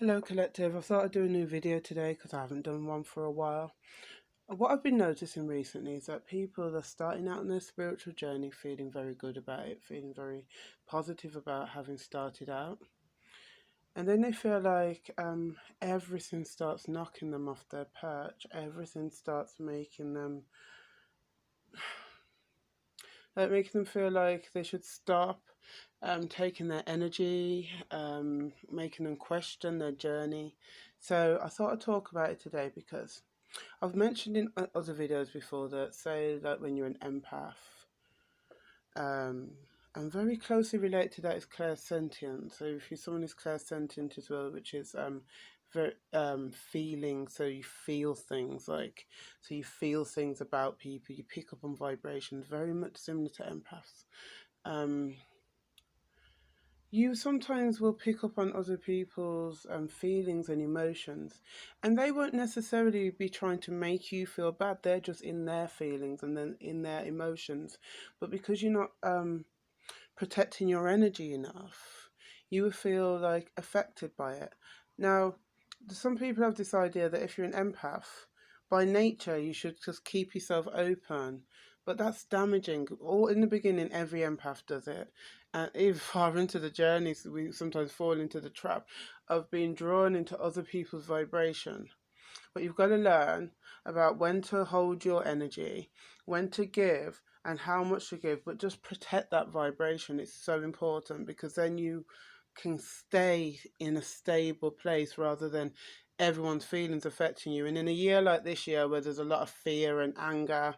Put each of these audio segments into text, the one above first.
Hello Collective, I thought I'd do a new video today because I haven't done one for a while. What I've been noticing recently is that people are starting out on their spiritual journey feeling very good about it, feeling very positive about having started out. And then they feel like everything starts knocking them off their perch, everything starts making them feel like they should stop taking their energy, making them question their journey. So I thought I'd talk about it today because I've mentioned in other videos before that say that when you're an empath, um, and very closely related to that is clairsentient. So if you're someone who's clairsentient as well, which is very feeling, so you feel things so you feel things about people, you pick up on vibrations, very much similar to empaths. You sometimes will pick up on other people's feelings and emotions, and they won't necessarily be trying to make you feel bad. They're just in their feelings and then in their emotions. But because you're not protecting your energy enough, you will feel like affected by it. Now, some people have this idea that if you're an empath, by nature you should just keep yourself open, but that's damaging. All in the beginning, every empath does it, and even far into the journeys, we sometimes fall into the trap of being drawn into other people's vibration. But you've got to learn about when to hold your energy, when to give, and how much to give, but just protect that vibration. It's so important because then you can stay in a stable place rather than everyone's feelings affecting you. And in a year like this year, where there's a lot of fear and anger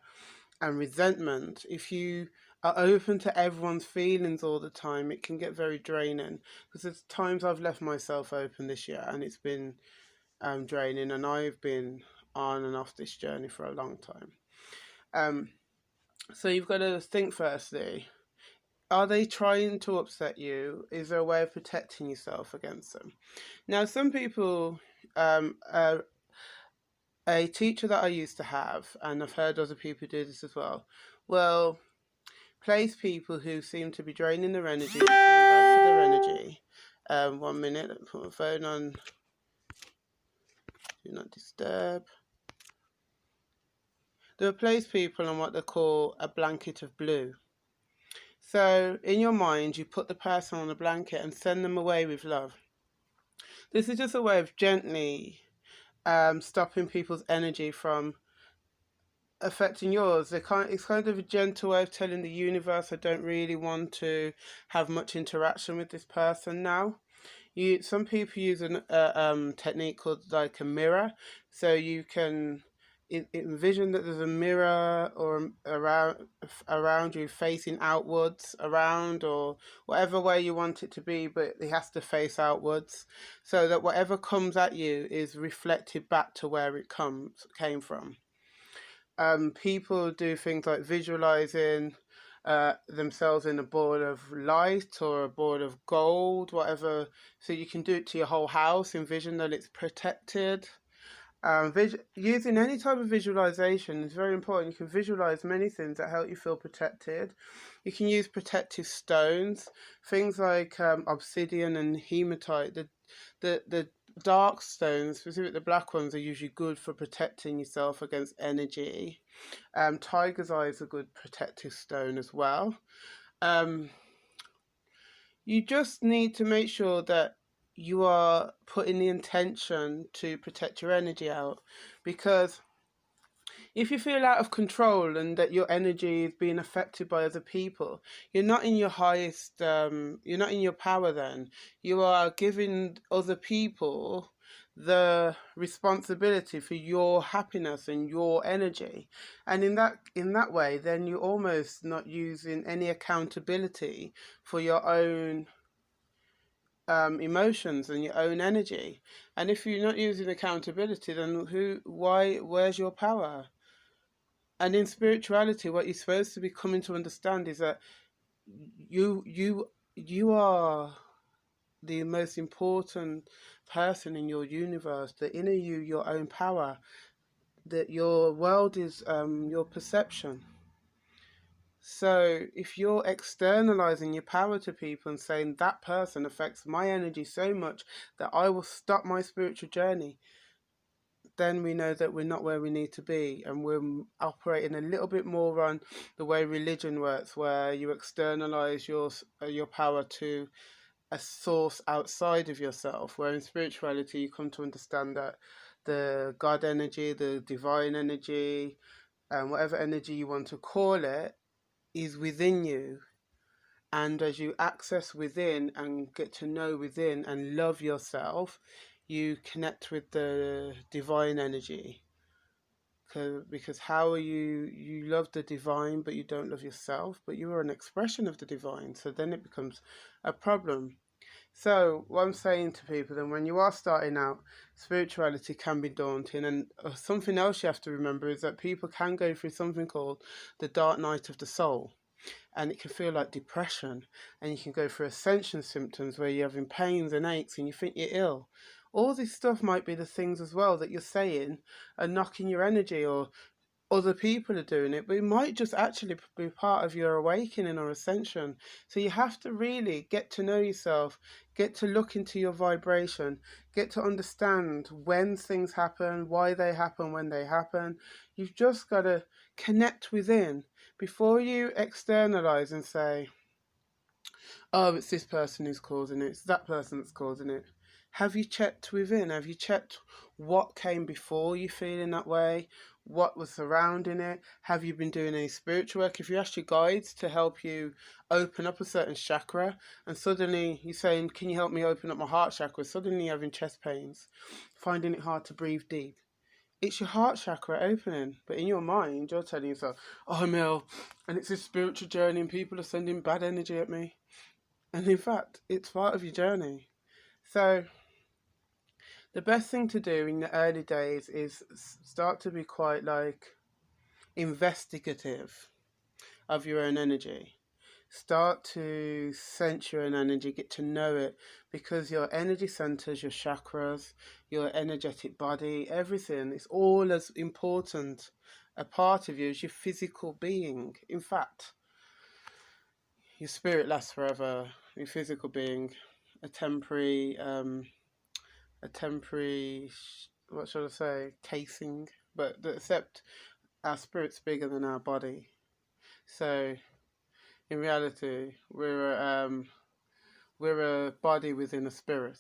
and resentment, if you are open to everyone's feelings all the time, it can get very draining. Because there's times I've left myself open this year and it's been draining, and I've been on and off this journey for a long time. So you've got to think firstly, are they trying to upset you? Is there a way of protecting yourself against them? Now, some people, a teacher that I used to have, and I've heard other people do this as well, will place people who seem to be draining their energy, bad for their energy. 1 minute, let me put my phone on do not disturb. They will place people on what they call a blanket of blue. So in your mind, you put the person on a blanket and send them away with love. This is just a way of gently stopping people's energy from affecting yours. It's kind of a gentle way of telling the universe, I don't really want to have much interaction with this person now. Some people use a technique called like a mirror, so you can envision that there's a mirror or around you facing outwards, around, or whatever way you want it to be, but it has to face outwards, so that whatever comes at you is reflected back to where it came from. People do things like visualizing themselves in a ball of light or a ball of gold, whatever. So you can do it to your whole house. Envision that it's protected. Using any type of visualization is very important. You can visualize many things that help you feel protected. You can use protective stones, things like obsidian and hematite. The dark stones, specifically the black ones, are usually good for protecting yourself against energy. Tiger's eye is a good protective stone as well. You just need to make sure that you are putting the intention to protect your energy out, because if you feel out of control and that your energy is being affected by other people, you're not in your highest, you're not in your power then. You are giving other people the responsibility for your happiness and your energy. And in that way, then you're almost not using any accountability for your own emotions and your own energy. And if you're not using accountability, then where's your power? And in spirituality, what you're supposed to be coming to understand is that you are the most important person in your universe. The inner you, your own power. That your world is your perception. So if you're externalizing your power to people and saying that person affects my energy so much that I will stop my spiritual journey, then we know that we're not where we need to be, and we're operating a little bit more on the way religion works, where you externalize your power to a source outside of yourself, where in spirituality you come to understand that the God energy, the divine energy, and whatever energy you want to call it, is within you. And as you access within and get to know within and love yourself, you connect with the divine energy. Because how are you love the divine but you don't love yourself, but you are an expression of the divine, so then it becomes a problem. So what I'm saying to people, then, when you are starting out, spirituality can be daunting, and something else you have to remember is that people can go through something called the dark night of the soul, and it can feel like depression, and you can go through ascension symptoms where you're having pains and aches and you think you're ill. All this stuff might be the things as well that you're saying are knocking your energy, or other people are doing it, but it might just actually be part of your awakening or ascension. So you have to really get to know yourself, get to look into your vibration, get to understand when things happen, why they happen, when they happen. You've just got to connect within before you externalize and say, oh, it's this person who's causing it, it's that person that's causing it. Have you checked within? Have you checked what came before you feeling that way? What was surrounding it? Have you been doing any spiritual work? If you ask your guides to help you open up a certain chakra, and suddenly you're saying, can you help me open up my heart chakra? Suddenly you're having chest pains, finding it hard to breathe deep. It's your heart chakra opening, but in your mind, you're telling yourself, oh, I'm ill, and it's a spiritual journey, and people are sending bad energy at me. And in fact, it's part of your journey. So the best thing to do in the early days is start to be quite like investigative of your own energy. Start to sense your own energy, get to know it, because your energy centers, your chakras, your energetic body, everything, it's all as important a part of you as your physical being. In fact, your spirit lasts forever, your physical being, a temporary what should I say, casing, but except our spirit's bigger than our body. So in reality, we're a body within a spirit.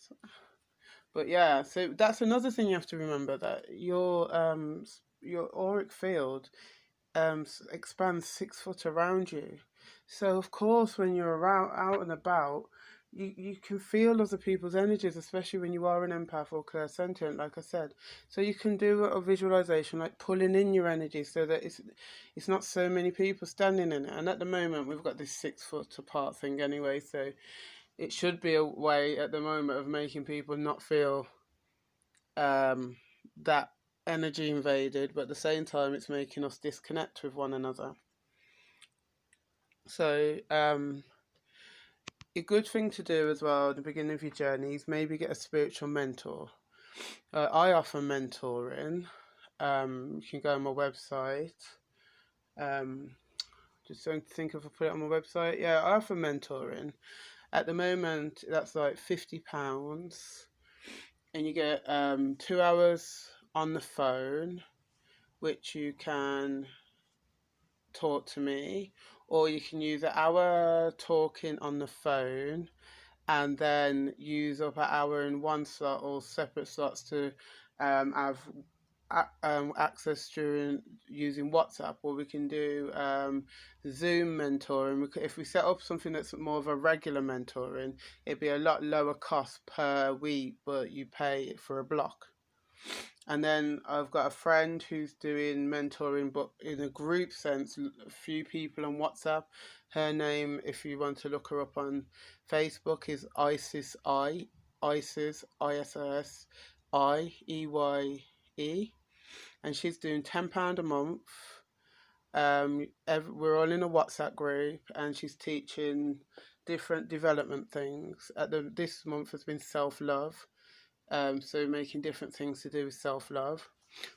But yeah, so that's another thing you have to remember, that your auric field expands 6 foot around you. So of course, when you're out and about, you can feel other people's energies, especially when you are an empath or clairsentient, like I said. So you can do a visualization, like pulling in your energy, so that it's not so many people standing in it. And at the moment, we've got this 6 foot apart thing anyway, so it should be a way at the moment of making people not feel that energy invaded, but at the same time, it's making us disconnect with one another. So a good thing to do as well at the beginning of your journey is maybe get a spiritual mentor. I offer mentoring. You can go on my website. Just trying to think if I put it on my website. Yeah, I offer mentoring. At the moment, that's like £50, and you get 2 hours on the phone, which you can talk to me, or you can use an hour talking on the phone and then use up an hour in one slot or separate slots to have access during using WhatsApp, or we can do Zoom mentoring. If we set up something that's more of a regular mentoring, it'd be a lot lower cost per week, but you pay for a block. And then I've got a friend who's doing mentoring, but in a group sense, a few people on WhatsApp. Her name, if you want to look her up on Facebook, is Isis, ISISIEYE, and she's doing £10 a month. We're all in a WhatsApp group, and she's teaching different development things. This month has been self-love. So making different things to do with self-love.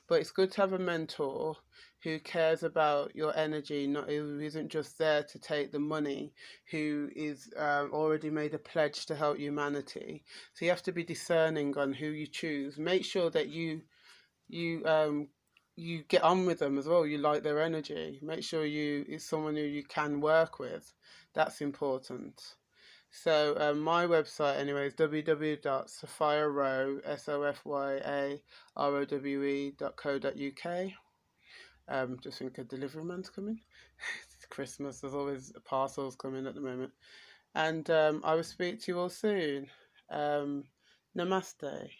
But it's good to have a mentor who cares about your energy, not who isn't just there to take the money, who is already made a pledge to help humanity. So you have to be discerning on who you choose. Make sure that you you get on with them as well. You like their energy. Make sure you is someone who you can work with. That's important. So my website anyway is www.sophiarowe, sofyarowe.co.uk. Just think a delivery man's coming. It's Christmas. There's always parcels coming at the moment. And I will speak to you all soon. Namaste.